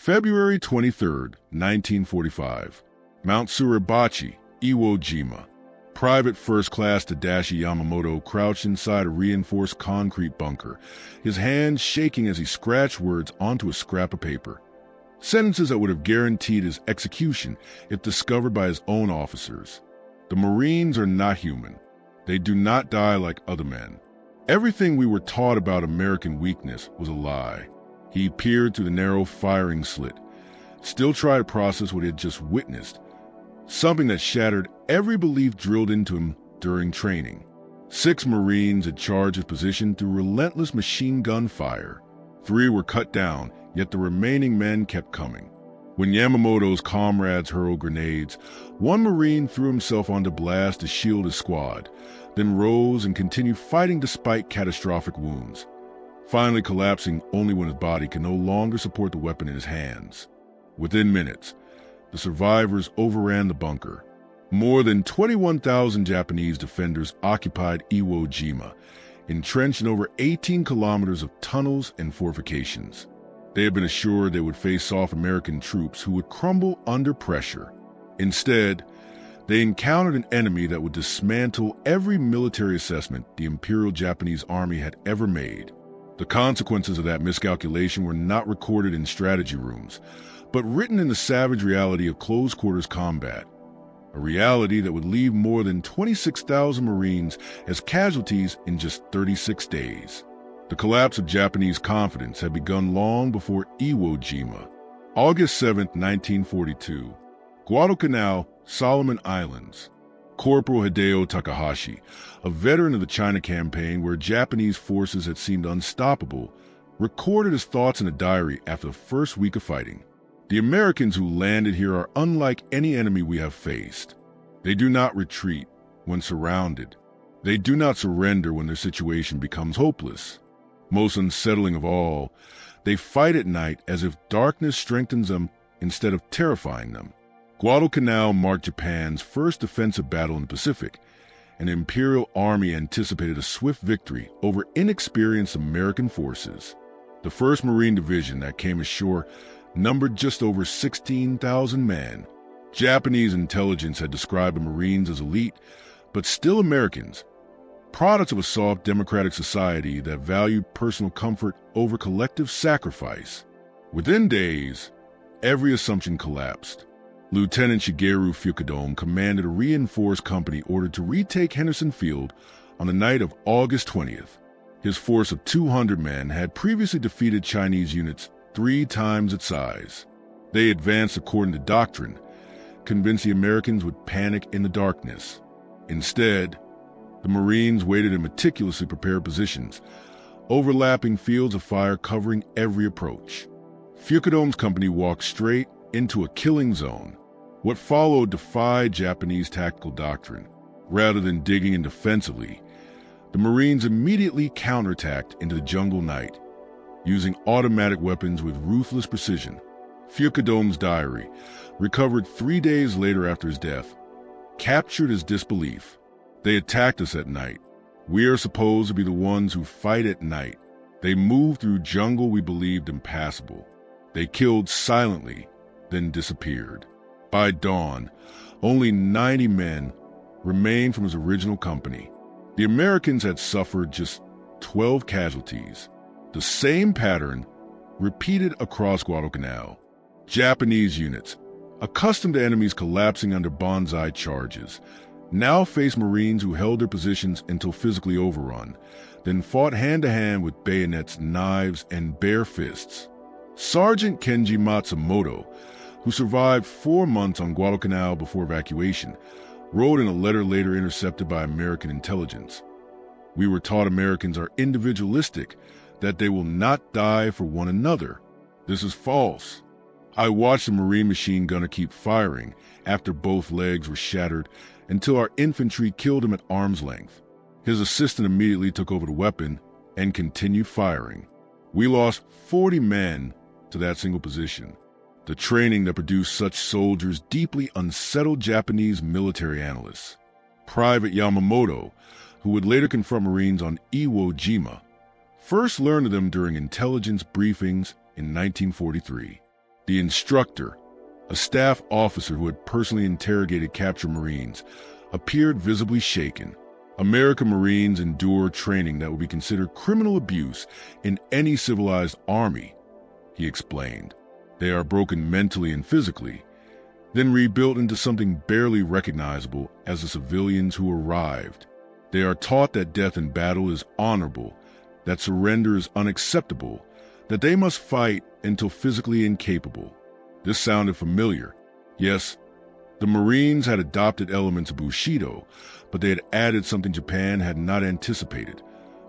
February 23, 1945. Mount Suribachi, Iwo Jima. Private First Class Tadashi Yamamoto crouched inside a reinforced concrete bunker, his hands shaking as he scratched words onto a scrap of paper. Sentences that would have guaranteed his execution if discovered by his own officers. The Marines are not human. They do not die like other men. Everything we were taught about American weakness was a lie. He peered through the narrow firing slit, still tried to process what he had just witnessed, something that shattered every belief drilled into him during training. 6 Marines had charged his position through relentless machine gun fire. 3 were cut down, yet the remaining men kept coming. When Yamamoto's comrades hurled grenades, one Marine threw himself onto blast to shield his squad, then rose and continued fighting despite catastrophic wounds, finally collapsing only when his body could no longer support the weapon in his hands. Within minutes, the survivors overran the bunker. More than 21,000 Japanese defenders occupied Iwo Jima, entrenched in over 18 kilometers of tunnels and fortifications. They had been assured they would face off American troops who would crumble under pressure. Instead, they encountered an enemy that would dismantle every military assessment the Imperial Japanese Army had ever made. The consequences of that miscalculation were not recorded in strategy rooms, but written in the savage reality of close-quarters combat, a reality that would leave more than 26,000 Marines as casualties in just 36 days. The collapse of Japanese confidence had begun long before Iwo Jima. August 7, 1942. Guadalcanal, Solomon Islands. Corporal Hideo Takahashi, a veteran of the China campaign where Japanese forces had seemed unstoppable, recorded his thoughts in a diary after the first week of fighting. The Americans who landed here are unlike any enemy we have faced. They do not retreat when surrounded. They do not surrender when their situation becomes hopeless. Most unsettling of all, they fight at night as if darkness strengthens them instead of terrifying them. Guadalcanal marked Japan's first defensive battle in the Pacific, and the Imperial Army anticipated a swift victory over inexperienced American forces. The 1st Marine Division that came ashore numbered just over 16,000 men. Japanese intelligence had described the Marines as elite, but still Americans, products of a soft democratic society that valued personal comfort over collective sacrifice. Within days, every assumption collapsed. Lieutenant Shigeru Fukudome commanded a reinforced company ordered to retake Henderson Field on the night of August 20th. His force of 200 men had previously defeated Chinese units 3 times its size. They advanced according to doctrine, convinced the Americans would panic in the darkness. Instead, the Marines waited in meticulously prepared positions, overlapping fields of fire covering every approach. Fukudome's company walked straight into a killing zone. What followed defied Japanese tactical doctrine. Rather than digging in defensively, the Marines immediately counterattacked into the jungle night, using automatic weapons with ruthless precision. Fukudome's diary, recovered 3 days later after his death, captured his disbelief. They attacked us at night. We are supposed to be the ones who fight at night. They moved through jungle we believed impassable. They killed silently, then disappeared. By dawn, only 90 men remained from his original company. The Americans had suffered just 12 casualties. The same pattern repeated across Guadalcanal. Japanese units, accustomed to enemies collapsing under Banzai charges, now faced Marines who held their positions until physically overrun, then fought hand-to-hand with bayonets, knives, and bare fists. Sergeant Kenji Matsumoto, who survived 4 months on Guadalcanal before evacuation, wrote in a letter later intercepted by American intelligence, "We were taught Americans are individualistic, that they will not die for one another. This is false. I watched the Marine machine gunner keep firing after both legs were shattered until our infantry killed him at arm's length. His assistant immediately took over the weapon and continued firing. We lost 40 men to that single position. The training that produced such soldiers deeply unsettled Japanese military analysts. Private Yamamoto, who would later confront Marines on Iwo Jima, first learned of them during intelligence briefings in 1943. The instructor, a staff officer who had personally interrogated captured Marines, appeared visibly shaken. American Marines endure training that would be considered criminal abuse in any civilized army, he explained. They are broken mentally and physically, then rebuilt into something barely recognizable as the civilians who arrived. They are taught that death in battle is honorable, that surrender is unacceptable, that they must fight until physically incapable. This sounded familiar. Yes, the Marines had adopted elements of Bushido, but they had added something Japan had not anticipated: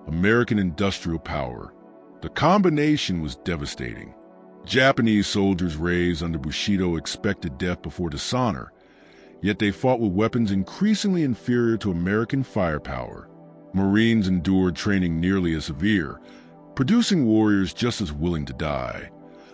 American industrial power. The combination was devastating. Japanese soldiers raised under Bushido expected death before dishonor, yet they fought with weapons increasingly inferior to American firepower. Marines endured training nearly as severe, producing warriors just as willing to die,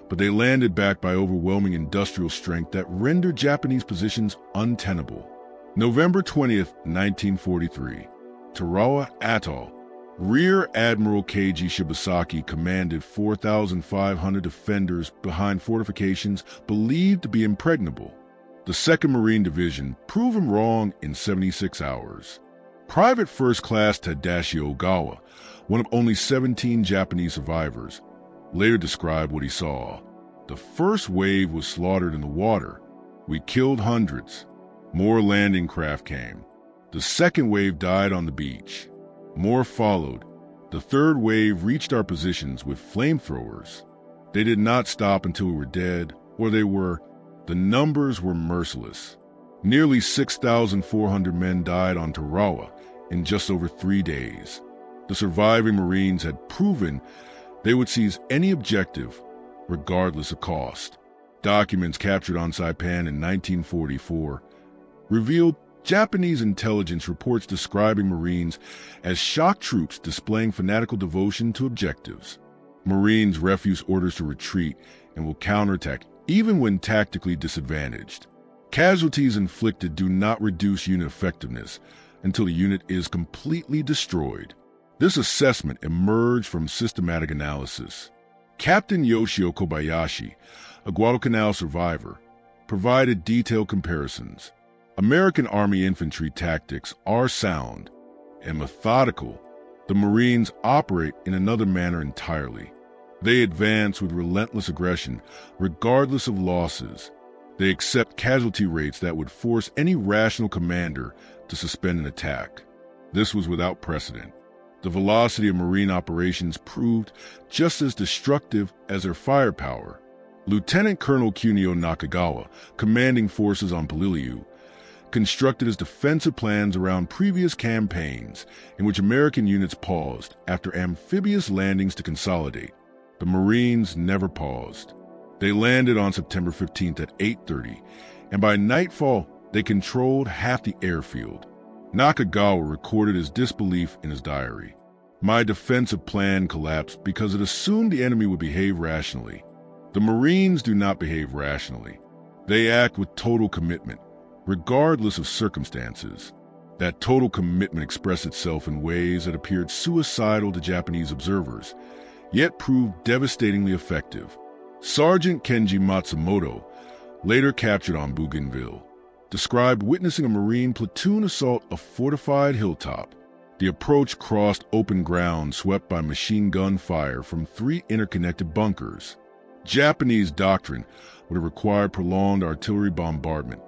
but they landed backed by overwhelming industrial strength that rendered Japanese positions untenable. November 20th, 1943, Tarawa Atoll. Rear Admiral Keiji Shibasaki commanded 4,500 defenders behind fortifications believed to be impregnable. The 2nd Marine Division proved him wrong in 76 hours. Private First Class Tadashi Ogawa, one of only 17 Japanese survivors, later described what he saw. The first wave was slaughtered in the water. We killed hundreds. More landing craft came. The second wave died on the beach. More followed. The third wave reached our positions with flamethrowers. They did not stop until we were dead, or they were. The numbers were merciless. Nearly 6,400 men died on Tarawa in just over 3 days. The surviving Marines had proven they would seize any objective, regardless of cost. Documents captured on Saipan in 1944 revealed Japanese intelligence reports describing Marines as shock troops displaying fanatical devotion to objectives. Marines refuse orders to retreat and will counterattack even when tactically disadvantaged. Casualties inflicted do not reduce unit effectiveness until the unit is completely destroyed. This assessment emerged from systematic analysis. Captain Yoshio Kobayashi, a Guadalcanal survivor, provided detailed comparisons. American Army infantry tactics are sound and methodical. The Marines operate in another manner entirely. They advance with relentless aggression, regardless of losses. They accept casualty rates that would force any rational commander to suspend an attack. This was without precedent. The velocity of Marine operations proved just as destructive as their firepower. Lieutenant Colonel Kunio Nakagawa, commanding forces on Peleliu, constructed his defensive plans around previous campaigns in which American units paused after amphibious landings to consolidate. The Marines never paused. They landed on September 15th at 8:30, and by nightfall, they controlled half the airfield. Nakagawa recorded his disbelief in his diary. My defensive plan collapsed because it assumed the enemy would behave rationally. The Marines do not behave rationally. They act with total commitment, regardless of circumstances. That total commitment expressed itself in ways that appeared suicidal to Japanese observers, yet proved devastatingly effective. Sergeant Kenji Matsumoto, later captured on Bougainville, described witnessing a Marine platoon assault a fortified hilltop. The approach crossed open ground swept by machine gun fire from 3 interconnected bunkers. Japanese doctrine would have required prolonged artillery bombardment,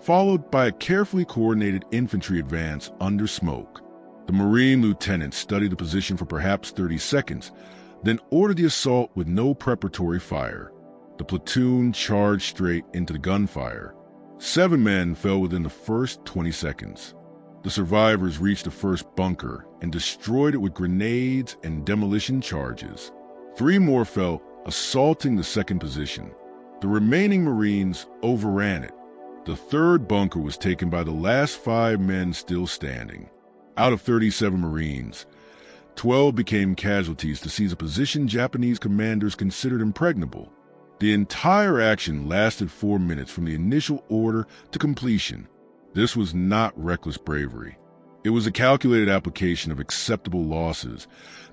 followed by a carefully coordinated infantry advance under smoke. The Marine lieutenant studied the position for perhaps 30 seconds, then ordered the assault with no preparatory fire. The platoon charged straight into the gunfire. 7 men fell within the first 20 seconds. The survivors reached the first bunker and destroyed it with grenades and demolition charges. 3 more fell, assaulting the second position. The remaining Marines overran it. The third bunker was taken by the last 5 men still standing. Out of 37 Marines, 12 became casualties to seize a position Japanese commanders considered impregnable. The entire action lasted 4 minutes from the initial order to completion. This was not reckless bravery. It was a calculated application of acceptable losses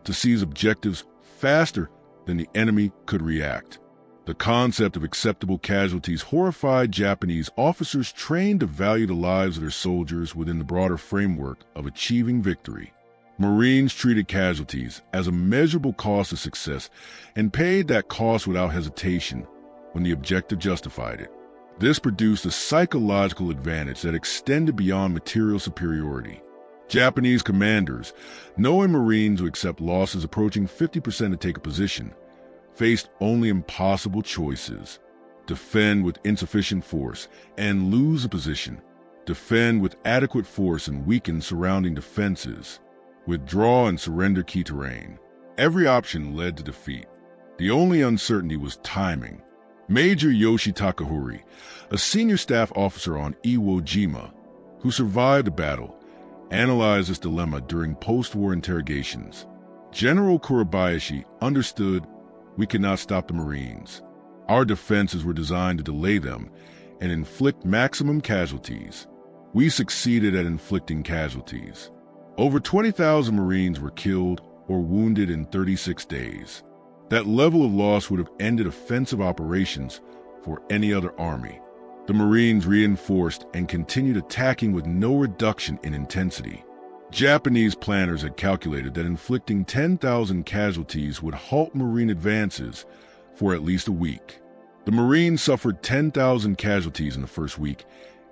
to seize objectives faster than the enemy could react. The concept of acceptable casualties horrified Japanese officers trained to value the lives of their soldiers within the broader framework of achieving victory. Marines treated casualties as a measurable cost of success and paid that cost without hesitation when the objective justified it. This produced a psychological advantage that extended beyond material superiority. Japanese commanders, knowing Marines would accept losses approaching 50% to take a position, faced only impossible choices: defend with insufficient force and lose a position, defend with adequate force and weaken surrounding defenses, withdraw and surrender key terrain. Every option led to defeat. The only uncertainty was timing. Major Yoshitaka Hori, a senior staff officer on Iwo Jima, who survived the battle, analyzed this dilemma during post-war interrogations. General Kurabayashi understood we could not stop the Marines. Our defenses were designed to delay them and inflict maximum casualties. We succeeded at inflicting casualties. Over 20,000 Marines were killed or wounded in 36 days. That level of loss would have ended offensive operations for any other army. The Marines reinforced and continued attacking with no reduction in intensity. Japanese planners had calculated that inflicting 10,000 casualties would halt Marine advances for at least a week. The Marines suffered 10,000 casualties in the first week,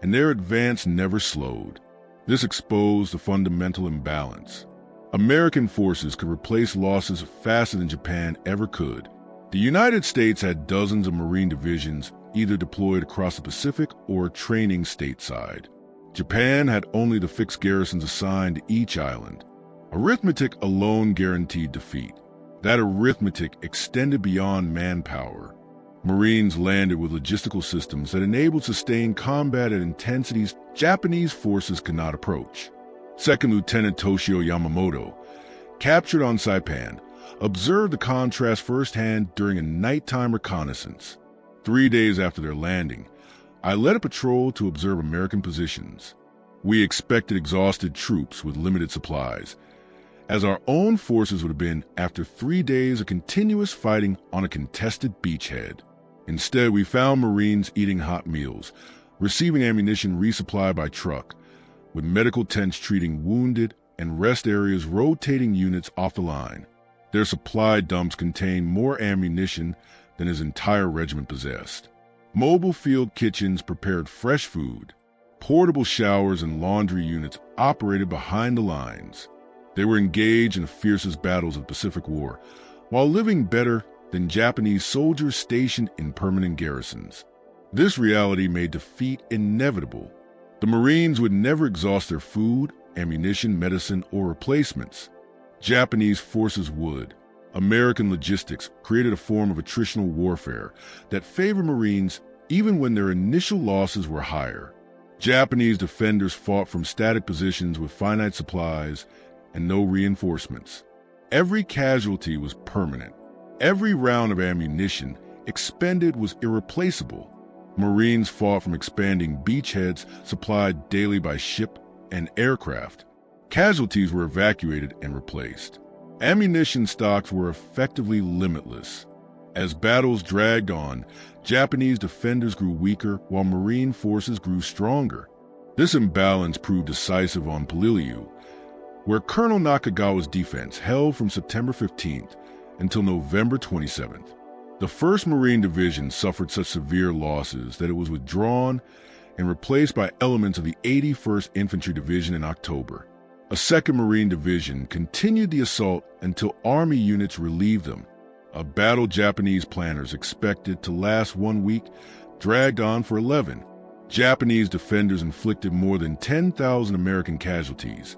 and their advance never slowed. This exposed a fundamental imbalance. American forces could replace losses faster than Japan ever could. The United States had dozens of Marine divisions either deployed across the Pacific or training stateside. Japan had only the fixed garrisons assigned to each island. Arithmetic alone guaranteed defeat. That arithmetic extended beyond manpower. Marines landed with logistical systems that enabled sustained combat at intensities Japanese forces could not approach. Second Lieutenant Toshio Yamamoto, captured on Saipan, observed the contrast firsthand during a nighttime reconnaissance. 3 days after their landing, I led a patrol to observe American positions. We expected exhausted troops with limited supplies, as our own forces would have been after 3 days of continuous fighting on a contested beachhead. Instead, we found Marines eating hot meals, receiving ammunition resupplied by truck, with medical tents treating wounded and rest areas rotating units off the line. Their supply dumps contained more ammunition than his entire regiment possessed. Mobile field kitchens prepared fresh food. Portable showers and laundry units operated behind the lines. They were engaged in the fiercest battles of the Pacific War, while living better than Japanese soldiers stationed in permanent garrisons. This reality made defeat inevitable. The Marines would never exhaust their food, ammunition, medicine, or replacements. Japanese forces would. American logistics created a form of attritional warfare that favored Marines even when their initial losses were higher. Japanese defenders fought from static positions with finite supplies and no reinforcements. Every casualty was permanent. Every round of ammunition expended was irreplaceable. Marines fought from expanding beachheads supplied daily by ship and aircraft. Casualties were evacuated and replaced. Ammunition stocks were effectively limitless. As battles dragged on, Japanese defenders grew weaker while Marine forces grew stronger. This imbalance proved decisive on Peleliu, where Colonel Nakagawa's defense held from September 15th until November 27th. The 1st Marine Division suffered such severe losses that it was withdrawn and replaced by elements of the 81st Infantry Division in October. A 2nd Marine Division continued the assault until Army units relieved them. A battle Japanese planners expected to last 1 week dragged on for 11. Japanese defenders inflicted more than 10,000 American casualties,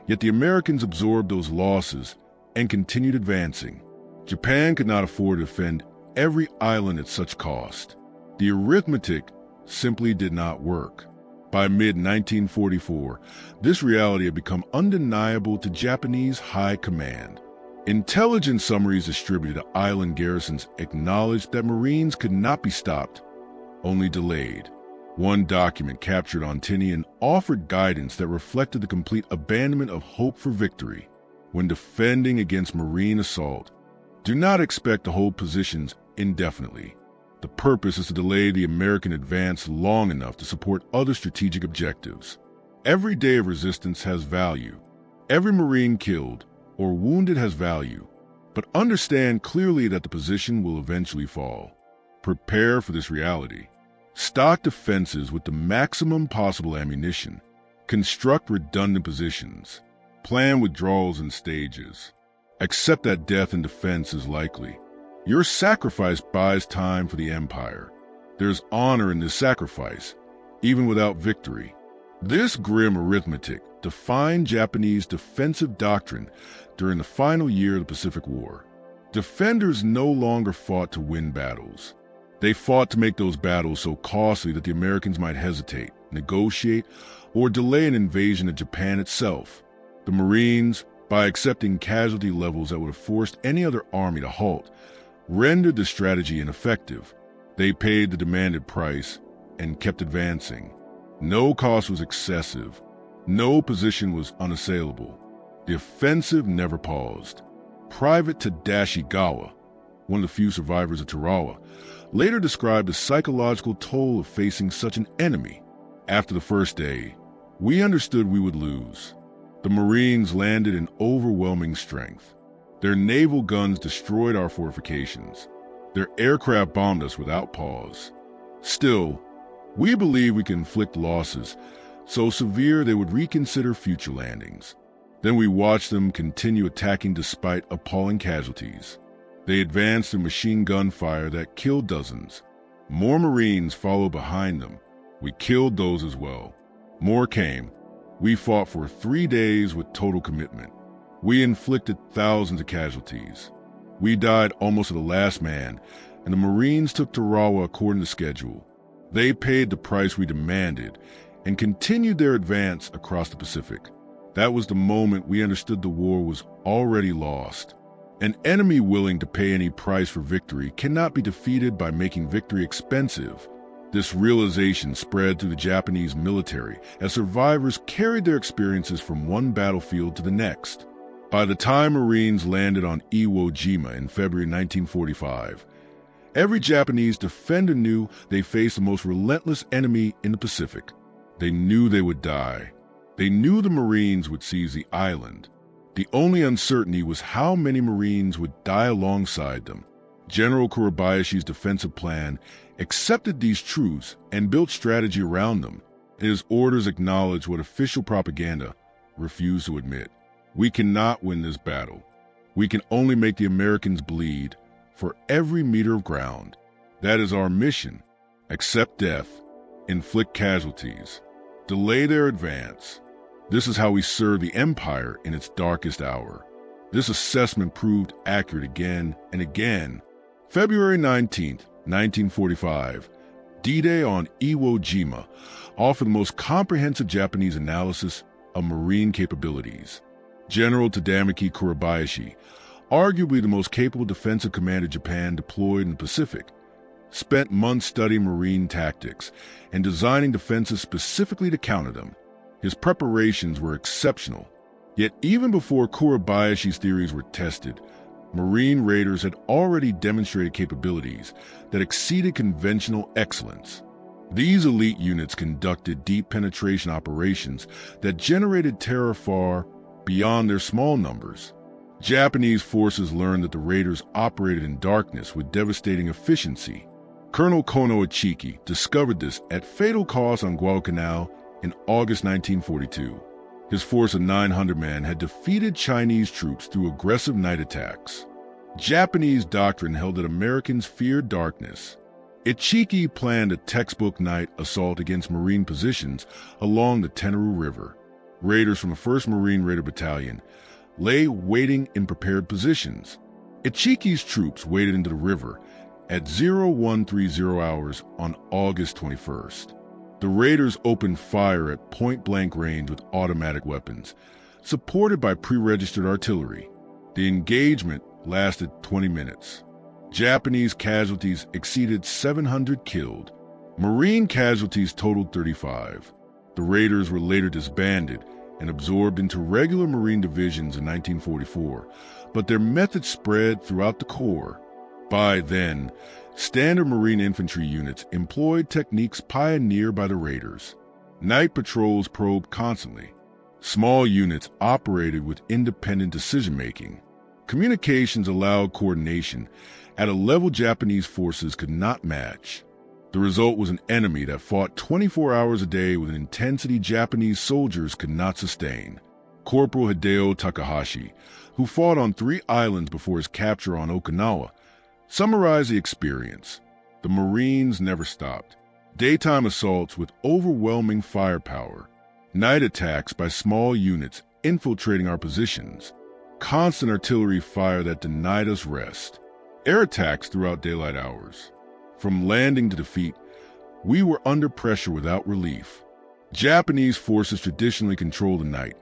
yet the Americans absorbed those losses and continued advancing. Japan could not afford to defend every island at such cost. The arithmetic simply did not work. By mid-1944, this reality had become undeniable to Japanese high command. Intelligence summaries distributed to island garrisons acknowledged that Marines could not be stopped, only delayed. One document captured on Tinian offered guidance that reflected the complete abandonment of hope for victory. When defending against Marine assault, do not expect to hold positions indefinitely. The purpose is to delay the American advance long enough to support other strategic objectives. Every day of resistance has value. Every Marine killed or wounded has value. But understand clearly that the position will eventually fall. Prepare for this reality. Stock defenses with the maximum possible ammunition. Construct redundant positions. Plan withdrawals in stages. Accept that death in defense is likely. Your sacrifice buys time for the Empire. There's honor in this sacrifice, even without victory. This grim arithmetic defined Japanese defensive doctrine during the final year of the Pacific War. Defenders no longer fought to win battles. They fought to make those battles so costly that the Americans might hesitate, negotiate, or delay an invasion of Japan itself. The Marines, by accepting casualty levels that would have forced any other army to halt, rendered the strategy ineffective. They paid the demanded price and kept advancing. No cost was excessive. No position was unassailable. The offensive never paused. Private Tadashi Gawa, one of the few survivors of Tarawa, later described the psychological toll of facing such an enemy. After the first day, we understood we would lose. The Marines landed in overwhelming strength. Their naval guns destroyed our fortifications. Their aircraft bombed us without pause. Still, we believe we can inflict losses so severe they would reconsider future landings. Then we watched them continue attacking despite appalling casualties. They advanced through machine gun fire that killed dozens. More Marines followed behind them. We killed those as well. More came. We fought for 3 days with total commitment. We inflicted thousands of casualties. We died almost to the last man, and the Marines took Tarawa according to schedule. They paid the price we demanded and continued their advance across the Pacific. That was the moment we understood the war was already lost. An enemy willing to pay any price for victory cannot be defeated by making victory expensive. This realization spread through the Japanese military as survivors carried their experiences from one battlefield to the next. By the time Marines landed on Iwo Jima in February 1945, every Japanese defender knew they faced the most relentless enemy in the Pacific. They knew they would die. They knew the Marines would seize the island. The only uncertainty was how many Marines would die alongside them. General Kurabayashi's defensive plan accepted these truths and built strategy around them, and his orders acknowledged what official propaganda refused to admit. We cannot win this battle. We can only make the Americans bleed for every meter of ground. That is our mission. Accept death, inflict casualties, delay their advance. This is how we serve the Empire in its darkest hour. This assessment proved accurate again and again. February 19, 1945, D-Day on Iwo Jima offered the most comprehensive Japanese analysis of Marine capabilities. General Tadamaki Kurabayashi, arguably the most capable defensive commander Japan deployed in the Pacific, spent months studying Marine tactics and designing defenses specifically to counter them. His preparations were exceptional. Yet even before Kurabayashi's theories were tested, Marine raiders had already demonstrated capabilities that exceeded conventional excellence. These elite units conducted deep penetration operations that generated terror far beyond their small numbers. Japanese forces learned that the raiders operated in darkness with devastating efficiency. Colonel Kono Ichiki discovered this at fatal cost on Guadalcanal in August 1942. His force of 900 men had defeated Chinese troops through aggressive night attacks. Japanese doctrine held that Americans feared darkness. Ichiki planned a textbook night assault against Marine positions along the Tenaru River. Raiders from the 1st Marine Raider Battalion lay waiting in prepared positions. Ichiki's troops waded into the river at 0130 hours on August 21st. The raiders opened fire at point-blank range with automatic weapons, supported by pre-registered artillery. The engagement lasted 20 minutes. Japanese casualties exceeded 700 killed. Marine casualties totaled 35. The raiders were later disbanded and absorbed into regular Marine divisions in 1944, but their methods spread throughout the Corps. By then, Standard Marine infantry units employed techniques pioneered by the raiders. Night patrols probed constantly. Small units operated with independent decision-making. Communications allowed coordination at a level Japanese forces could not match. The result was an enemy that fought 24 hours a day with an intensity Japanese soldiers could not sustain. Corporal Hideo Takahashi, who fought on 3 islands before his capture on Okinawa, summarized the experience. The Marines never stopped. Daytime assaults with overwhelming firepower. Night attacks by small units infiltrating our positions. Constant artillery fire that denied us rest. Air attacks throughout daylight hours. From landing to defeat, we were under pressure without relief. Japanese forces traditionally control the night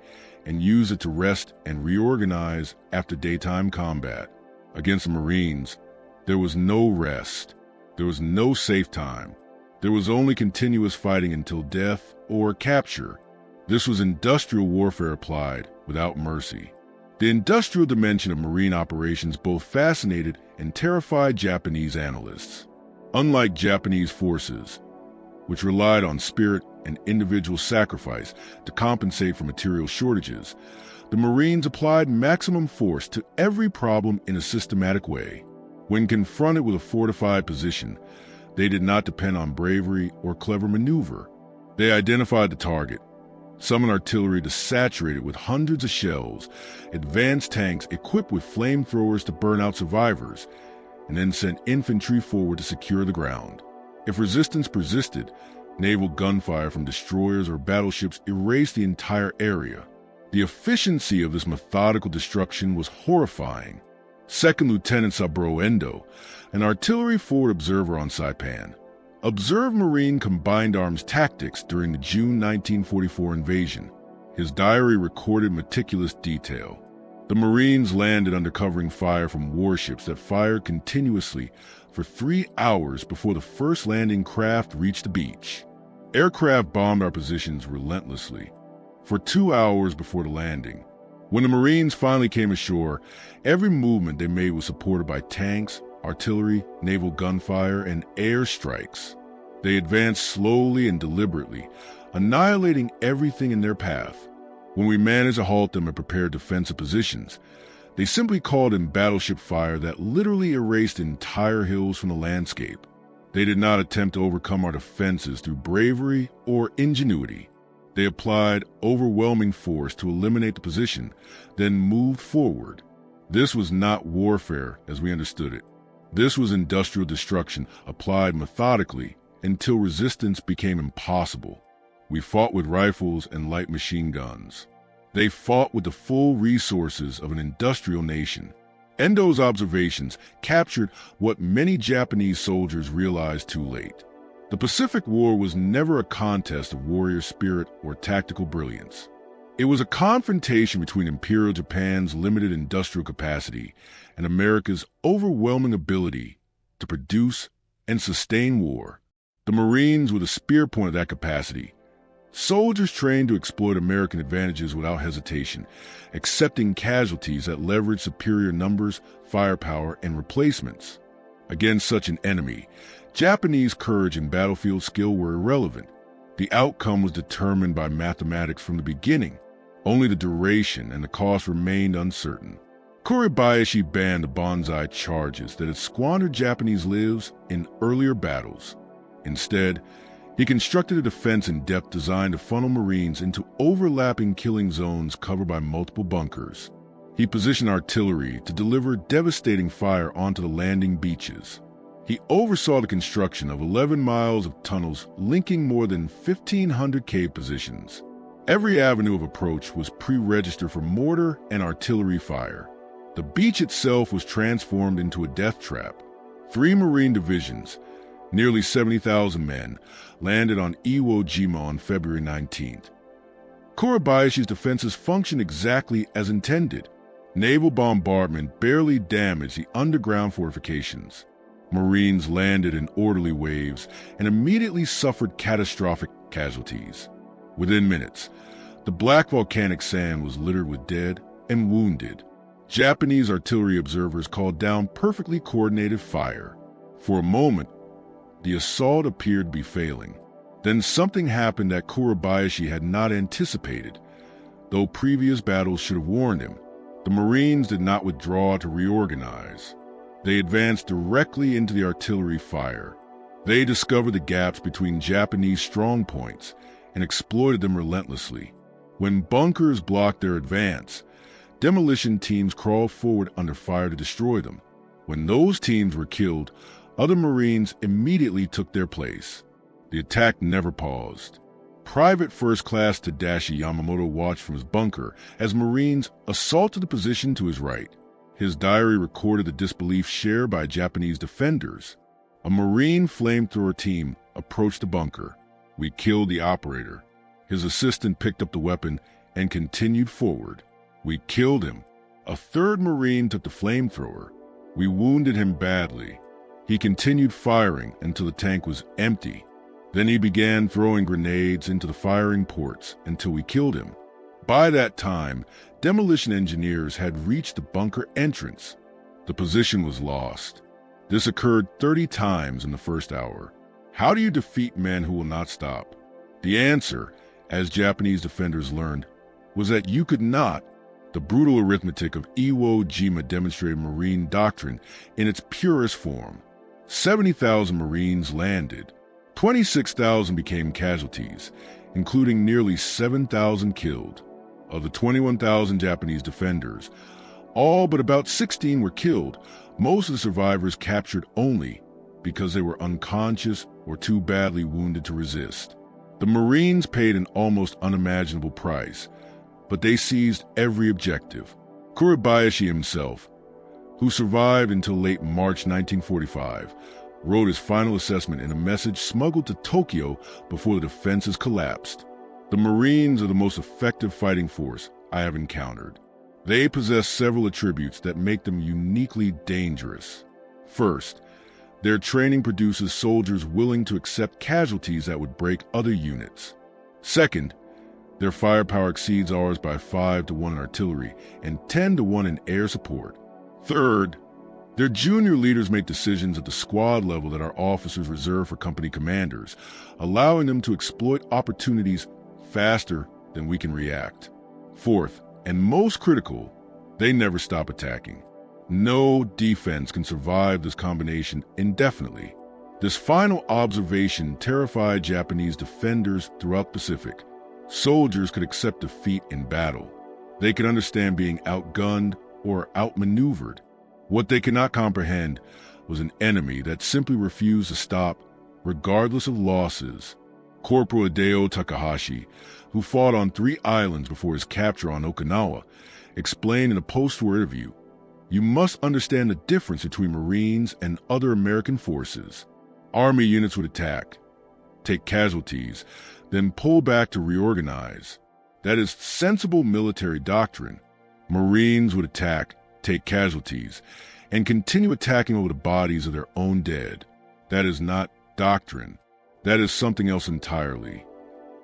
and use it to rest and reorganize after daytime combat. Against the Marines, there was no rest. There was no safe time. There was only continuous fighting until death or capture. This was industrial warfare applied without mercy. The industrial dimension of Marine operations both fascinated and terrified Japanese analysts. Unlike Japanese forces, which relied on spirit and individual sacrifice to compensate for material shortages, the Marines applied maximum force to every problem in a systematic way. When confronted with a fortified position, they did not depend on bravery or clever maneuver. They identified the target, summoned artillery to saturate it with hundreds of shells, advanced tanks equipped with flamethrowers to burn out survivors, and then sent infantry forward to secure the ground. If resistance persisted, naval gunfire from destroyers or battleships erased the entire area. The efficiency of this methodical destruction was horrifying. Second Lieutenant Saburo Endo, an artillery forward observer on Saipan, observed Marine combined arms tactics during the June 1944 invasion. His diary recorded meticulous detail. The Marines landed under covering fire from warships that fired continuously for 3 hours before the first landing craft reached the beach. Aircraft bombed our positions relentlessly for 2 hours before the landing. When the Marines finally came ashore, every movement they made was supported by tanks, artillery, naval gunfire, and air strikes. They advanced slowly and deliberately, annihilating everything in their path. When we managed to halt them and prepare defensive positions, they simply called in battleship fire that literally erased entire hills from the landscape. They did not attempt to overcome our defenses through bravery or ingenuity. They applied overwhelming force to eliminate the position, then moved forward. This was not warfare as we understood it. This was industrial destruction applied methodically until resistance became impossible. We fought with rifles and light machine guns. They fought with the full resources of an industrial nation. Endo's observations captured what many Japanese soldiers realized too late. The Pacific War was never a contest of warrior spirit or tactical brilliance. It was a confrontation between Imperial Japan's limited industrial capacity and America's overwhelming ability to produce and sustain war. The Marines were the spear point of that capacity. Soldiers trained to exploit American advantages without hesitation, accepting casualties that leveraged superior numbers, firepower, and replacements. Against such an enemy, Japanese courage and battlefield skill were irrelevant. The outcome was determined by mathematics from the beginning. Only the duration and the cost remained uncertain. Kuribayashi banned the Banzai charges that had squandered Japanese lives in earlier battles. Instead, he constructed a defense in depth designed to funnel Marines into overlapping killing zones covered by multiple bunkers. He positioned artillery to deliver devastating fire onto the landing beaches. He oversaw the construction of 11 miles of tunnels linking more than 1,500 cave positions. Every avenue of approach was pre-registered for mortar and artillery fire. The beach itself was transformed into a death trap. 3 Marine divisions, nearly 70,000 men, landed on Iwo Jima on February 19th. Kuribayashi's defenses functioned exactly as intended. Naval bombardment barely damaged the underground fortifications. Marines landed in orderly waves and immediately suffered catastrophic casualties. Within minutes, the black volcanic sand was littered with dead and wounded. Japanese artillery observers called down perfectly coordinated fire. For a moment, the assault appeared to be failing. Then something happened that Kurobayashi had not anticipated, though previous battles should have warned him. The Marines did not withdraw to reorganize. They advanced directly into the artillery fire. They discovered the gaps between Japanese strongpoints and exploited them relentlessly. When bunkers blocked their advance, demolition teams crawled forward under fire to destroy them. When those teams were killed, other Marines immediately took their place. The attack never paused. Private First Class Tadashi Yamamoto watched from his bunker as Marines assaulted the position to his right. His diary recorded the disbelief shared by Japanese defenders. A Marine flamethrower team approached the bunker. We killed the operator. His assistant picked up the weapon and continued forward. We killed him. A third Marine took the flamethrower. We wounded him badly. He continued firing until the tank was empty. Then he began throwing grenades into the firing ports until we killed him. By that time, demolition engineers had reached the bunker entrance. The position was lost. This occurred 30 times in the first hour. How do you defeat men who will not stop? The answer, as Japanese defenders learned, was that you could not. The brutal arithmetic of Iwo Jima demonstrated Marine doctrine in its purest form. 70,000 Marines landed. 26,000 became casualties, including nearly 7,000 killed. Of the 21,000 Japanese defenders, all but about 16 were killed. Most of the survivors captured only because they were unconscious or too badly wounded to resist. The Marines paid an almost unimaginable price, but they seized every objective. Kurobayashi himself, who survived until late March 1945, wrote his final assessment in a message smuggled to Tokyo before the defenses collapsed. The Marines are the most effective fighting force I have encountered. They possess several attributes that make them uniquely dangerous. First, their training produces soldiers willing to accept casualties that would break other units. Second, their firepower exceeds ours by 5 to 1 in artillery and 10 to 1 in air support. Third, their junior leaders make decisions at the squad level that our officers reserve for company commanders, allowing them to exploit opportunities faster than we can react. Fourth, and most critical, they never stop attacking. No defense can survive this combination indefinitely. This final observation terrified Japanese defenders throughout the Pacific. Soldiers could accept defeat in battle. They could understand being outgunned or outmaneuvered. What they could not comprehend was an enemy that simply refused to stop, regardless of losses. Corporal Hideo Takahashi, who fought on 3 islands before his capture on Okinawa, explained in a post-war interview, "You must understand the difference between Marines and other American forces. Army units would attack, take casualties, then pull back to reorganize. That is sensible military doctrine. Marines would attack, take casualties, and continue attacking over the bodies of their own dead. That is not doctrine. That is something else entirely."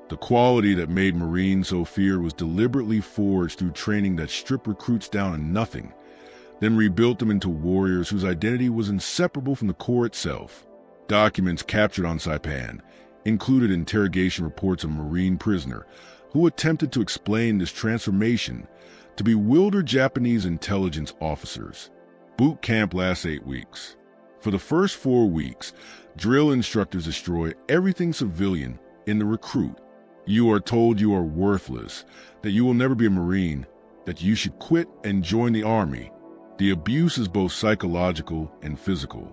The quality that made Marines so feared was deliberately forged through training that stripped recruits down to nothing, then rebuilt them into warriors whose identity was inseparable from the Corps itself. Documents captured on Saipan included interrogation reports of a Marine prisoner who attempted to explain this transformation to bewildered Japanese intelligence officers. Boot camp lasts 8 weeks. For the first 4 weeks, drill instructors destroy everything civilian in the recruit. You are told you are worthless, that you will never be a Marine, that you should quit and join the Army. The abuse is both psychological and physical.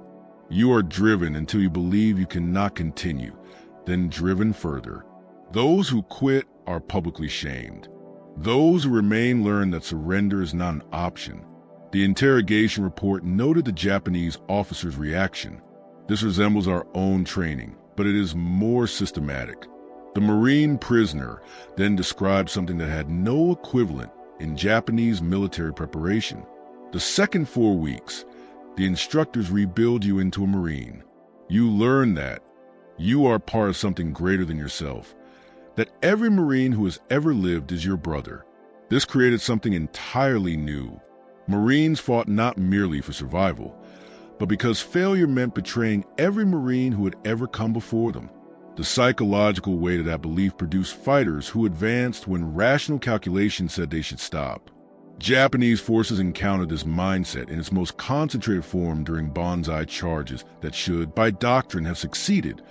You are driven until you believe you cannot continue, then driven further. Those who quit are publicly shamed. Those who remain learn that surrender is not an option. The interrogation report noted the Japanese officer's reaction. This resembles our own training, but it is more systematic. The Marine prisoner then described something that had no equivalent in Japanese military preparation. The second 4 weeks, the instructors rebuild you into a Marine. You learn that you are part of something greater than yourself, that every Marine who has ever lived is your brother. This created something entirely new. Marines fought not merely for survival, but because failure meant betraying every Marine who had ever come before them. The psychological weight of that belief produced fighters who advanced when rational calculation said they should stop. Japanese forces encountered this mindset in its most concentrated form during Banzai charges that should, by doctrine, have succeeded,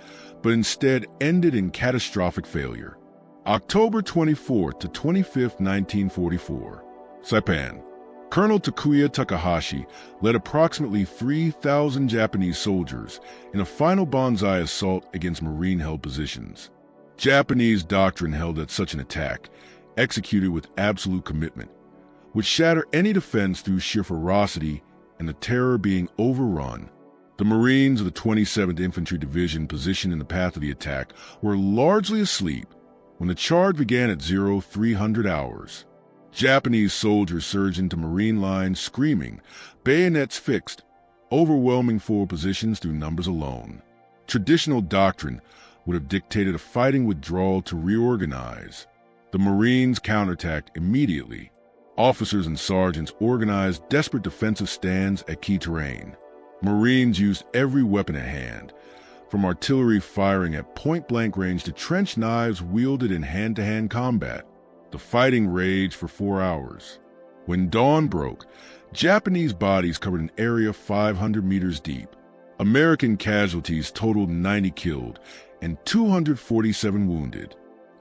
but instead ended in catastrophic failure. October 24 to 25, 1944. Saipan. Colonel Takuya Takahashi led approximately 3,000 Japanese soldiers in a final Banzai assault against Marine-held positions. Japanese doctrine held that such an attack, executed with absolute commitment, would shatter any defense through sheer ferocity and the terror being overrun. The Marines of the 27th Infantry Division positioned in the path of the attack were largely asleep when the charge began at 0300 hours. Japanese soldiers surged into Marine lines screaming, bayonets fixed, overwhelming forward positions through numbers alone. Traditional doctrine would have dictated a fighting withdrawal to reorganize. The Marines counterattacked immediately. Officers and sergeants organized desperate defensive stands at key terrain. Marines used every weapon at hand, from artillery firing at point-blank range to trench knives wielded in hand-to-hand combat. The fighting raged for 4 hours. When dawn broke, Japanese bodies covered an area 500 meters deep. American casualties totaled 90 killed and 247 wounded.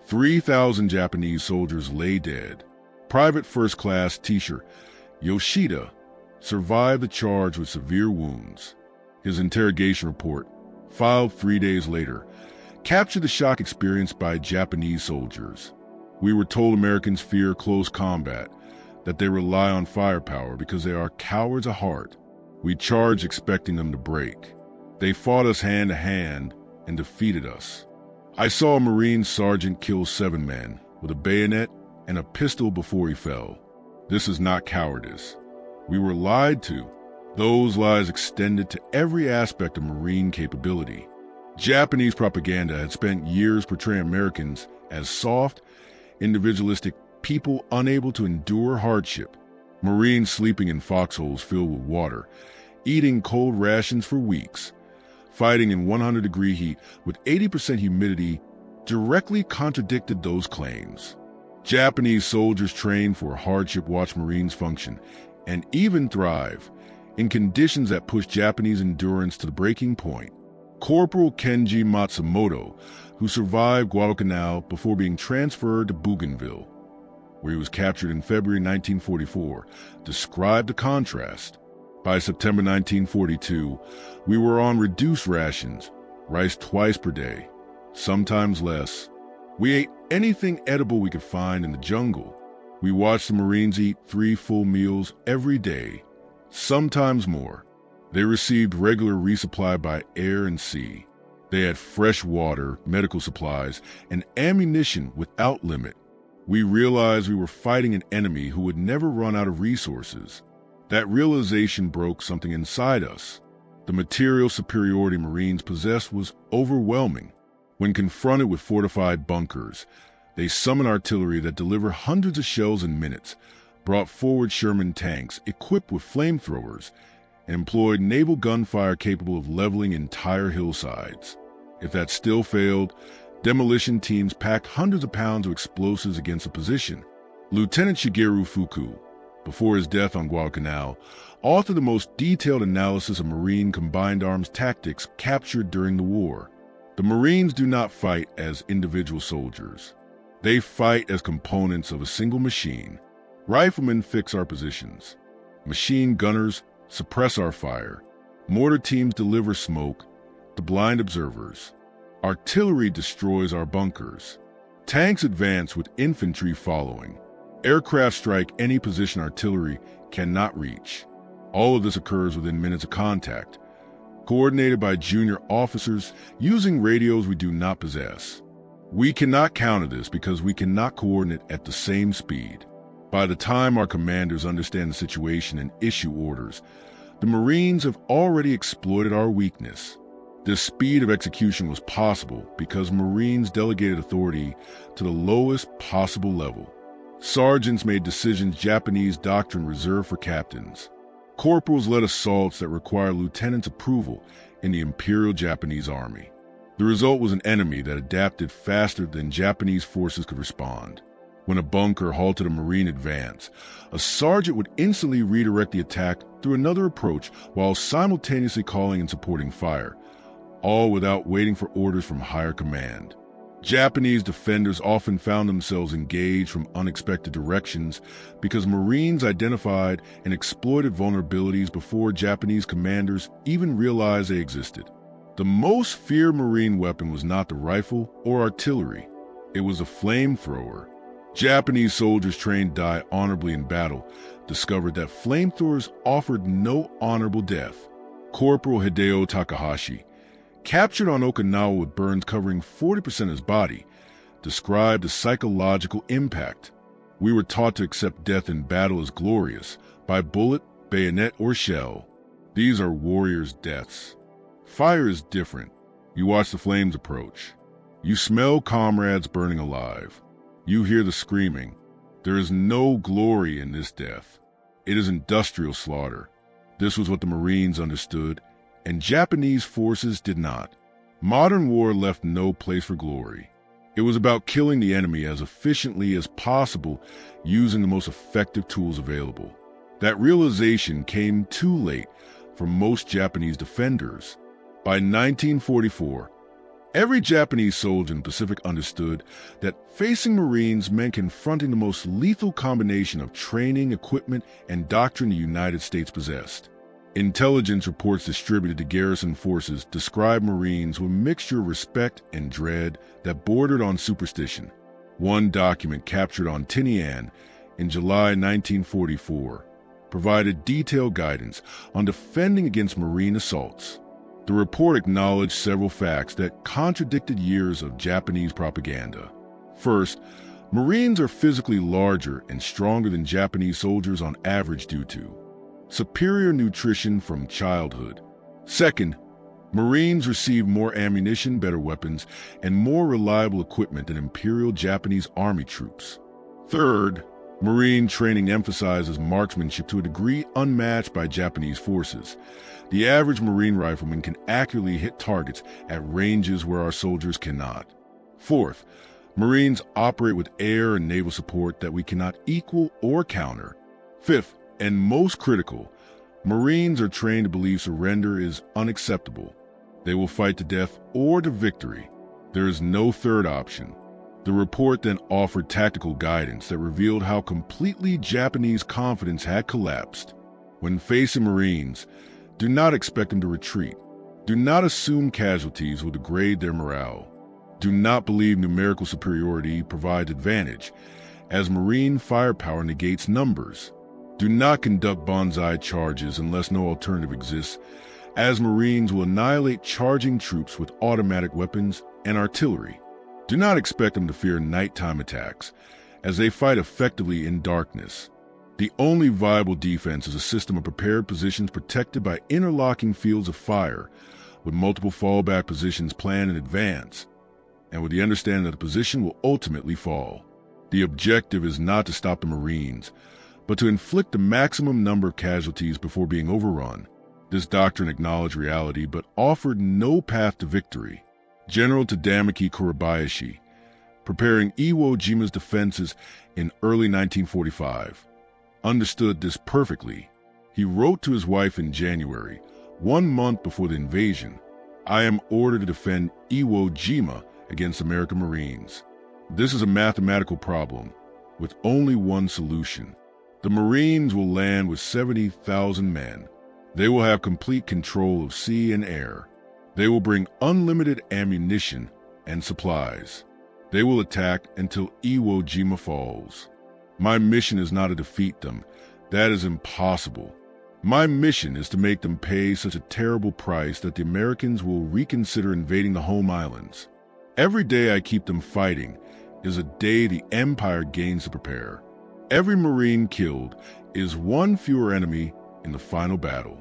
3,000 Japanese soldiers lay dead. Private First Class Teacher Yoshida survived the charge with severe wounds. His interrogation report, filed 3 days later, captured the shock experienced by Japanese soldiers. We were told Americans fear close combat, that they rely on firepower because they are cowards at heart. We charged expecting them to break. They fought us hand to hand and defeated us. I saw a Marine sergeant kill 7 men with a bayonet and a pistol before he fell. This is not cowardice. We were lied to. Those lies extended to every aspect of Marine capability. Japanese propaganda had spent years portraying Americans as soft, individualistic people unable to endure hardship. Marines sleeping in foxholes filled with water, eating cold rations for weeks, fighting in 100-degree heat with 80% humidity directly contradicted those claims. Japanese soldiers trained for hardship watched Marines function and even thrive in conditions that pushed Japanese endurance to the breaking point. Corporal Kenji Matsumoto, who survived Guadalcanal before being transferred to Bougainville, where he was captured in February 1944, described the contrast. By September 1942, we were on reduced rations, rice twice per day, sometimes less. We ate anything edible we could find in the jungle. We watched the Marines eat 3 full meals every day, sometimes more. They received regular resupply by air and sea. They had fresh water, medical supplies, and ammunition without limit. We realized we were fighting an enemy who would never run out of resources. That realization broke something inside us. The material superiority Marines possessed was overwhelming. When confronted with fortified bunkers, they summoned artillery that delivered hundreds of shells in minutes, brought forward Sherman tanks equipped with flamethrowers, and employed naval gunfire capable of leveling entire hillsides. If that still failed, demolition teams packed hundreds of pounds of explosives against a position. Lieutenant Shigeru Fuku, before his death on Guadalcanal, authored the most detailed analysis of Marine combined arms tactics captured during the war. The Marines do not fight as individual soldiers. They fight as components of a single machine. Riflemen fix our positions. Machine gunners suppress our fire. Mortar teams deliver smoke to blind observers. Artillery destroys our bunkers. Tanks advance with infantry following. Aircraft strike any position artillery cannot reach. All of this occurs within minutes of contact, coordinated by junior officers using radios we do not possess. We cannot counter this because we cannot coordinate at the same speed. By the time our commanders understand the situation and issue orders, the Marines have already exploited our weakness. This speed of execution was possible because Marines delegated authority to the lowest possible level. Sergeants made decisions Japanese doctrine reserved for captains. Corporals led assaults that required lieutenants' approval in the Imperial Japanese Army. The result was an enemy that adapted faster than Japanese forces could respond. When a bunker halted a Marine advance, a sergeant would instantly redirect the attack through another approach while simultaneously calling and supporting fire, all without waiting for orders from higher command. Japanese defenders often found themselves engaged from unexpected directions because Marines identified and exploited vulnerabilities before Japanese commanders even realized they existed. The most feared Marine weapon was not the rifle or artillery. It was a flamethrower. Japanese soldiers trained to die honorably in battle discovered that flamethrowers offered no honorable death. Corporal Hideo Takahashi, captured on Okinawa with burns covering 40% of his body, described the psychological impact. We were taught to accept death in battle as glorious, by bullet, bayonet, or shell. These are warriors' deaths. Fire is different. You watch the flames approach. You smell comrades burning alive. You hear the screaming. There is no glory in this death. It is industrial slaughter. This was what the Marines understood, and Japanese forces did not. Modern war left no place for glory. It was about killing the enemy as efficiently as possible using the most effective tools available. That realization came too late for most Japanese defenders. By 1944, every Japanese soldier in the Pacific understood that facing Marines meant confronting the most lethal combination of training, equipment, and doctrine the United States possessed. Intelligence reports distributed to garrison forces described Marines with a mixture of respect and dread that bordered on superstition. One document captured on Tinian in July 1944 provided detailed guidance on defending against Marine assaults. The report acknowledged several facts that contradicted years of Japanese propaganda. First, Marines are physically larger and stronger than Japanese soldiers on average due to superior nutrition from childhood. Second, Marines receive more ammunition, better weapons, and more reliable equipment than Imperial Japanese Army troops. Third, Marine training emphasizes marksmanship to a degree unmatched by Japanese forces. The average Marine rifleman can accurately hit targets at ranges where our soldiers cannot. Fourth, Marines operate with air and naval support that we cannot equal or counter. Fifth, and most critical, Marines are trained to believe surrender is unacceptable. They will fight to death or to victory. There is no third option. The report then offered tactical guidance that revealed how completely Japanese confidence had collapsed. When facing Marines, do not expect them to retreat. Do not assume casualties will degrade their morale. Do not believe numerical superiority provides advantage, as Marine firepower negates numbers. Do not conduct Banzai charges unless no alternative exists, as Marines will annihilate charging troops with automatic weapons and artillery. Do not expect them to fear nighttime attacks, as they fight effectively in darkness. The only viable defense is a system of prepared positions protected by interlocking fields of fire, with multiple fallback positions planned in advance, and with the understanding that the position will ultimately fall. The objective is not to stop the Marines, but to inflict the maximum number of casualties before being overrun. This doctrine acknowledged reality but offered no path to victory. General Tadamaki Kurabayashi, preparing Iwo Jima's defenses in early 1945, understood this perfectly. He wrote to his wife in January, 1 month before the invasion, "I am ordered to defend Iwo Jima against American Marines. This is a mathematical problem with only one solution. The Marines will land with 70,000 men. They will have complete control of sea and air. They will bring unlimited ammunition and supplies. They will attack until Iwo Jima falls. My mission is not to defeat them. That is impossible. My mission is to make them pay such a terrible price that the Americans will reconsider invading the home islands. Every day I keep them fighting is a day the Empire gains to prepare. Every Marine killed is one fewer enemy in the final battle."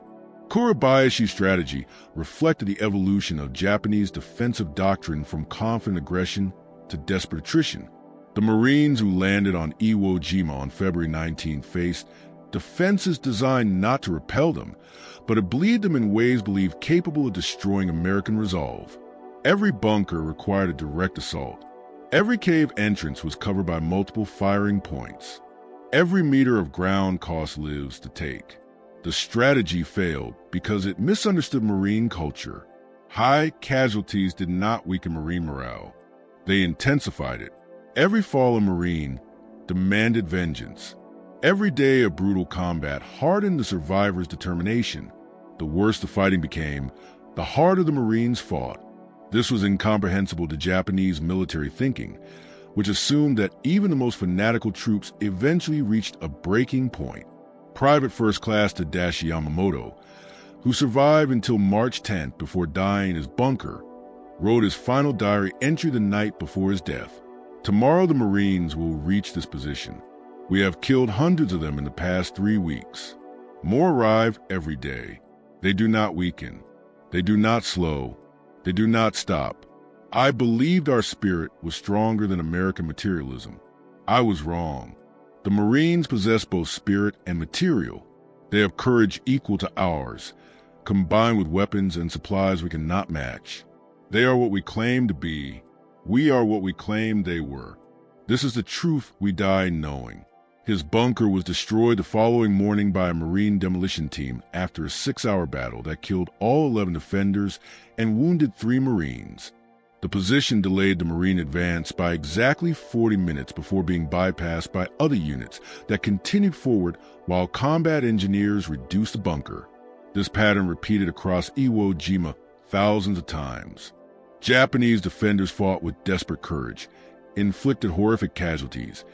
Kurabayashi's strategy reflected the evolution of Japanese defensive doctrine from confident aggression to desperate attrition. The Marines who landed on Iwo Jima on February 19 faced defenses designed not to repel them, but to bleed them in ways believed capable of destroying American resolve. Every bunker required a direct assault. Every cave entrance was covered by multiple firing points. Every meter of ground cost lives to take. The strategy failed because it misunderstood Marine culture. High casualties did not weaken Marine morale. They intensified it. Every fallen Marine demanded vengeance. Every day of brutal combat hardened the survivors' determination. The worse the fighting became, the harder the Marines fought. This was incomprehensible to Japanese military thinking, which assumed that even the most fanatical troops eventually reached a breaking point. Private First Class Tadashi Yamamoto, who survived until March 10th before dying in his bunker, wrote his final diary entry the night before his death. Tomorrow the Marines will reach this position. We have killed hundreds of them in the past 3 weeks. More arrive every day. They do not weaken. They do not slow. They do not stop. I believed our spirit was stronger than American materialism. I was wrong. The Marines possess both spirit and material. They have courage equal to ours, combined with weapons and supplies we cannot match. They are what we claim to be. We are what we claimed they were. This is the truth we died knowing. His bunker was destroyed the following morning by a Marine demolition team after a 6-hour battle that killed all 11 defenders and wounded 3 Marines. The position delayed the Marine advance by exactly 40 minutes before being bypassed by other units that continued forward while combat engineers reduced the bunker. This pattern repeated across Iwo Jima thousands of times. Japanese defenders fought with desperate courage, inflicted horrific casualties,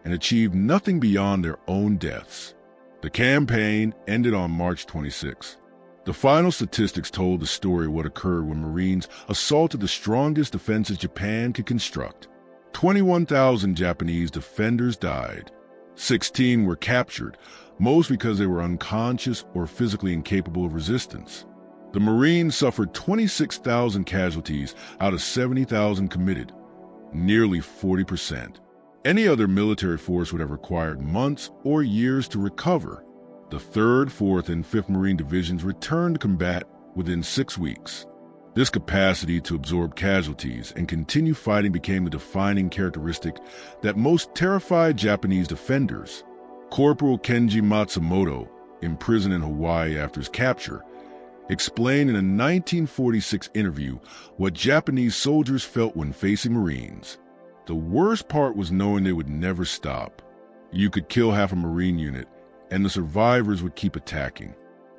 and achieved nothing beyond their own deaths. The campaign ended on March 26. The final statistics told the story of what occurred when Marines assaulted the strongest defenses Japan could construct. 21,000 Japanese defenders died. 16 were captured, most because they were unconscious or physically incapable of resistance. The Marines suffered 26,000 casualties out of 70,000 committed, nearly 40%. Any other military force would have required months or years to recover. The 3rd, 4th, and 5th Marine Divisions returned to combat within 6 weeks. This capacity to absorb casualties and continue fighting became the defining characteristic that most terrified Japanese defenders. Corporal Kenji Matsumoto, imprisoned in Hawaii after his capture, explained in a 1946 interview what Japanese soldiers felt when facing Marines. The worst part was knowing they would never stop. You could kill half a Marine unit, and the survivors would keep attacking.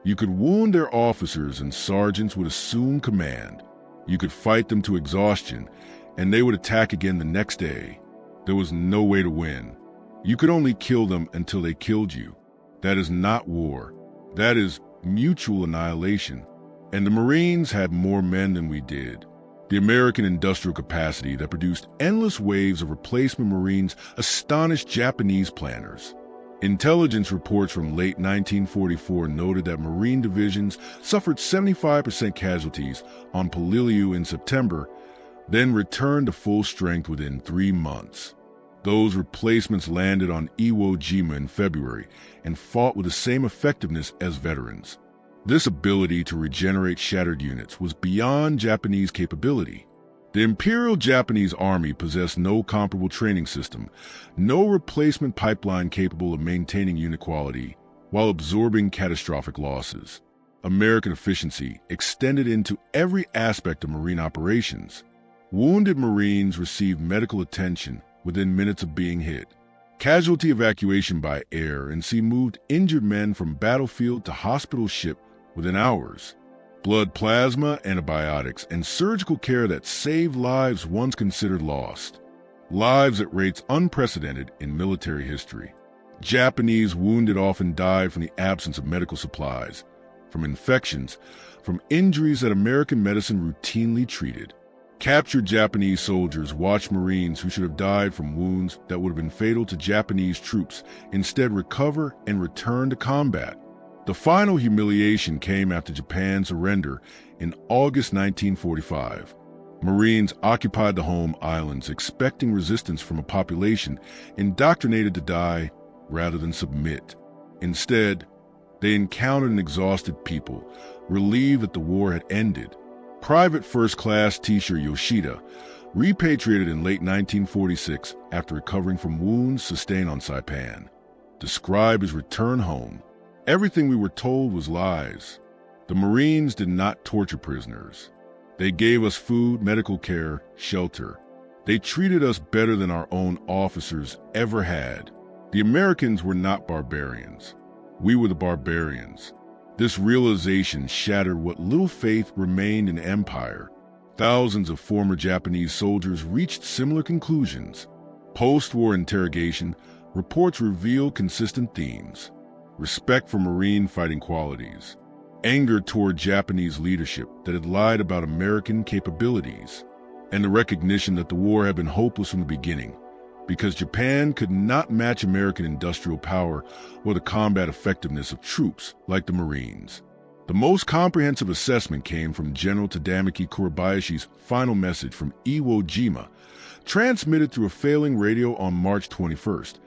You could wound their officers and sergeants would assume command. You could fight them to exhaustion, and they would attack again the next day. There was no way to win. You could only kill them until they killed you. That is not war. That is mutual annihilation. And the Marines had more men than we did. The American industrial capacity that produced endless waves of replacement Marines astonished Japanese planners. Intelligence reports from late 1944 noted that Marine divisions suffered 75% casualties on Peleliu in September, then returned to full strength within 3 months. Those replacements landed on Iwo Jima in February and fought with the same effectiveness as veterans. This ability to regenerate shattered units was beyond Japanese capability. The Imperial Japanese Army possessed no comparable training system, no replacement pipeline capable of maintaining unit quality while absorbing catastrophic losses. American efficiency extended into every aspect of Marine operations. Wounded Marines received medical attention within minutes of being hit. Casualty evacuation by air and sea moved injured men from battlefield to hospital ship within hours. Blood plasma, antibiotics, and surgical care that saved lives once considered lost. Lives at rates unprecedented in military history. Japanese wounded often died from the absence of medical supplies, from infections, from injuries that American medicine routinely treated. Captured Japanese soldiers watched Marines who should have died from wounds that would have been fatal to Japanese troops instead recover and return to combat. The final humiliation came after Japan's surrender in August 1945. Marines occupied the home islands expecting resistance from a population indoctrinated to die rather than submit. Instead, they encountered an exhausted people, relieved that the war had ended. Private First Class Teacher Yoshida repatriated in late 1946 after recovering from wounds sustained on Saipan, described his return home. Everything we were told was lies. The Marines did not torture prisoners. They gave us food, medical care, shelter. They treated us better than our own officers ever had. The Americans were not barbarians. We were the barbarians. This realization shattered what little faith remained in empire. Thousands of former Japanese soldiers reached similar conclusions. Post-war interrogation reports reveal consistent themes: respect for Marine fighting qualities, anger toward Japanese leadership that had lied about American capabilities, and the recognition that the war had been hopeless from the beginning because Japan could not match American industrial power or the combat effectiveness of troops like the Marines. The most comprehensive assessment came from General Tadamaki Kurabayashi's final message from Iwo Jima, transmitted through a failing radio on March 21st,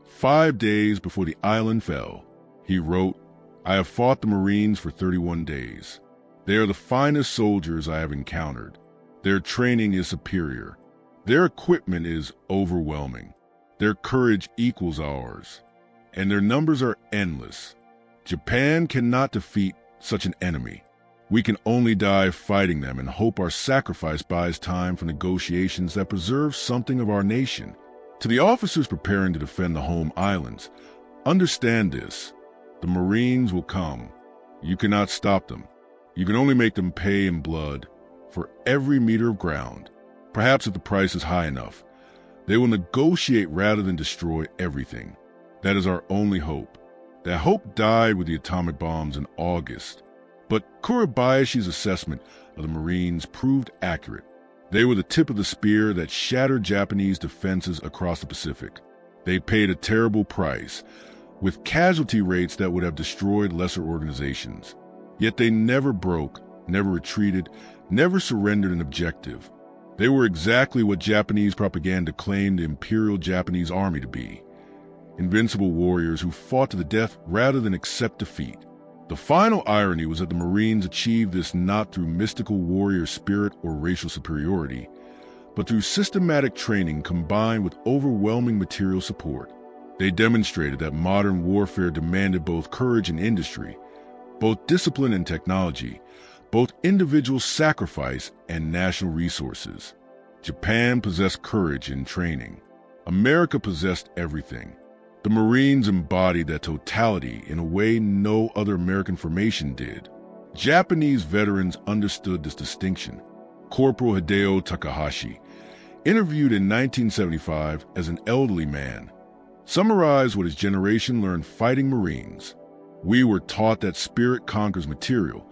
5 days before the island fell. He wrote, "I have fought the Marines for 31 days. They are the finest soldiers I have encountered. Their training is superior. Their equipment is overwhelming. Their courage equals ours. And their numbers are endless. Japan cannot defeat such an enemy. We can only die fighting them and hope our sacrifice buys time for negotiations that preserve something of our nation." To the officers preparing to defend the home islands, understand this. The Marines will come. You cannot stop them. You can only make them pay in blood for every meter of ground. Perhaps if the price is high enough, they will negotiate rather than destroy everything. That is our only hope. That hope died with the atomic bombs in August. But Kurabayashi's assessment of the Marines proved accurate. They were the tip of the spear that shattered Japanese defenses across the Pacific. They paid a terrible price, with casualty rates that would have destroyed lesser organizations. Yet they never broke, never retreated, never surrendered an objective. They were exactly what Japanese propaganda claimed the Imperial Japanese Army to be: invincible warriors who fought to the death rather than accept defeat. The final irony was that the Marines achieved this not through mystical warrior spirit or racial superiority, but through systematic training combined with overwhelming material support. They demonstrated that modern warfare demanded both courage and industry, both discipline and technology, both individual sacrifice and national resources. Japan possessed courage and training. America possessed everything. The Marines embodied that totality in a way no other American formation did. Japanese veterans understood this distinction. Corporal Hideo Takahashi, interviewed in 1975 as an elderly man, summarized what his generation learned fighting Marines. "We were taught that spirit conquers material,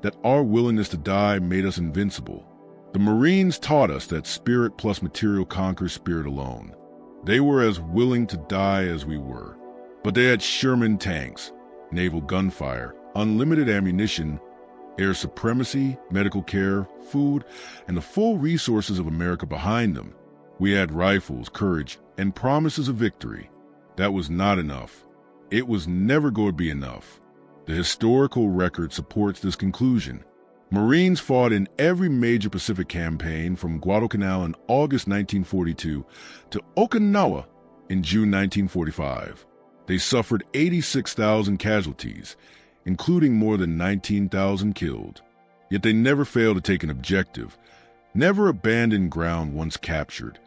that our willingness to die made us invincible. The Marines taught us that spirit plus material conquers spirit alone. They were as willing to die as we were. But they had Sherman tanks, naval gunfire, unlimited ammunition, air supremacy, medical care, food, and the full resources of America behind them. We had rifles, courage, and promises of victory. That was not enough. It was never going to be enough." The historical record supports this conclusion. Marines fought in every major Pacific campaign from Guadalcanal in August 1942 to Okinawa in June 1945. They suffered 86,000 casualties, including more than 19,000 killed. Yet they never failed to take an objective, never abandoned ground once captured,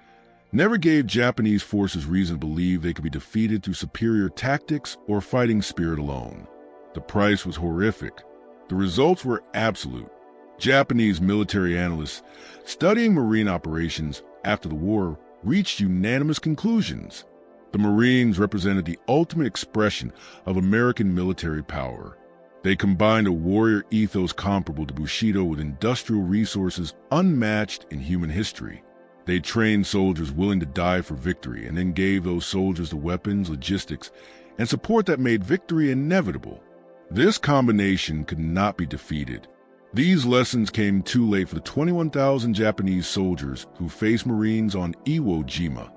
never gave Japanese forces reason to believe they could be defeated through superior tactics or fighting spirit alone. The price was horrific. The results were absolute. Japanese military analysts studying Marine operations after the war reached unanimous conclusions. The Marines represented the ultimate expression of American military power. They combined a warrior ethos comparable to Bushido with industrial resources unmatched in human history. They trained soldiers willing to die for victory and then gave those soldiers the weapons, logistics, and support that made victory inevitable. This combination could not be defeated. These lessons came too late for the 21,000 Japanese soldiers who faced Marines on Iwo Jima.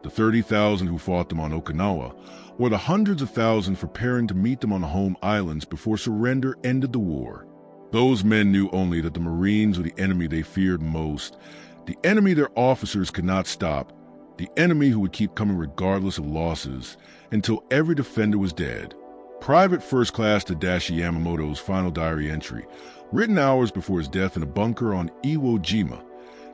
the 30,000 who fought them on Okinawa, or the hundreds of thousands preparing to meet them on the home islands before surrender ended the war. Those men knew only that the Marines were the enemy they feared most, the enemy their officers could not stop, the enemy who would keep coming regardless of losses, until every defender was dead. Private First Class Tadashi Yamamoto's final diary entry, written hours before his death in a bunker on Iwo Jima,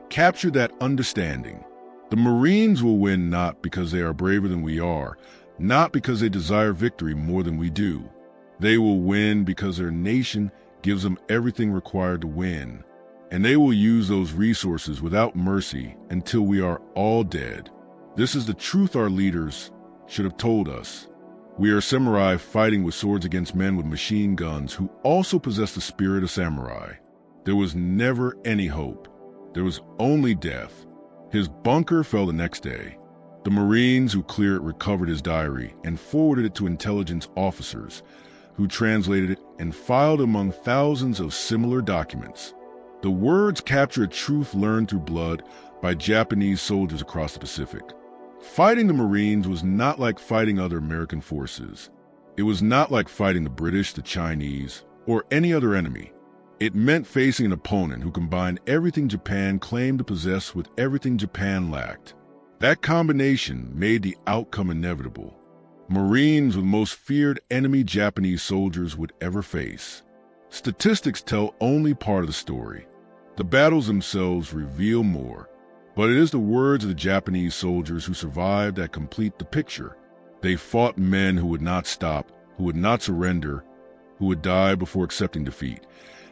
captured that understanding. The Marines will win not because they are braver than we are, not because they desire victory more than we do. They will win because their nation gives them everything required to win, and they will use those resources without mercy until we are all dead. This is the truth our leaders should have told us. We are samurai fighting with swords against men with machine guns who also possess the spirit of samurai. There was never any hope. There was only death. His bunker fell the next day. The Marines who cleared it recovered his diary and forwarded it to intelligence officers, who translated it and filed among thousands of similar documents. The words capture a truth learned through blood by Japanese soldiers across the Pacific. Fighting the Marines was not like fighting other American forces. It was not like fighting the British, the Chinese, or any other enemy. It meant facing an opponent who combined everything Japan claimed to possess with everything Japan lacked. That combination made the outcome inevitable. Marines were the most feared enemy Japanese soldiers would ever face. Statistics tell only part of the story. The battles themselves reveal more. But it is the words of the Japanese soldiers who survived that complete the picture. They fought men who would not stop, who would not surrender, who would die before accepting defeat,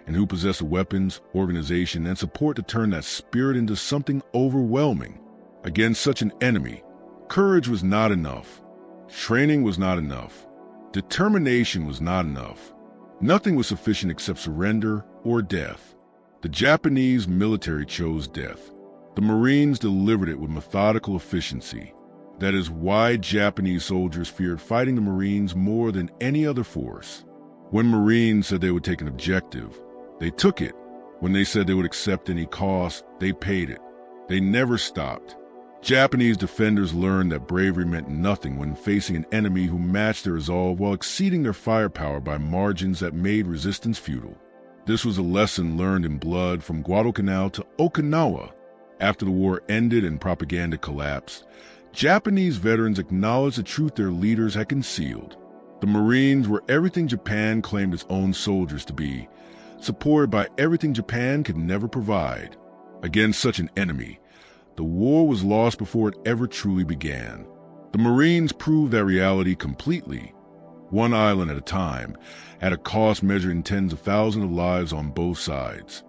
and who possessed the weapons, organization, and support to turn that spirit into something overwhelming. Against such an enemy, courage was not enough. Training was not enough. Determination was not enough. Nothing was sufficient except surrender or death. The Japanese military chose death. The Marines delivered it with methodical efficiency. That is why Japanese soldiers feared fighting the Marines more than any other force. When Marines said they would take an objective, they took it. When they said they would accept any cost, they paid it. They never stopped. Japanese defenders learned that bravery meant nothing when facing an enemy who matched their resolve while exceeding their firepower by margins that made resistance futile. This was a lesson learned in blood from Guadalcanal to Okinawa. After the war ended and propaganda collapsed, Japanese veterans acknowledged the truth their leaders had concealed. The Marines were everything Japan claimed its own soldiers to be, supported by everything Japan could never provide. Against such an enemy, the war was lost before it ever truly began. The Marines proved that reality completely, one island at a time, at a cost measured in tens of thousands of lives on both sides.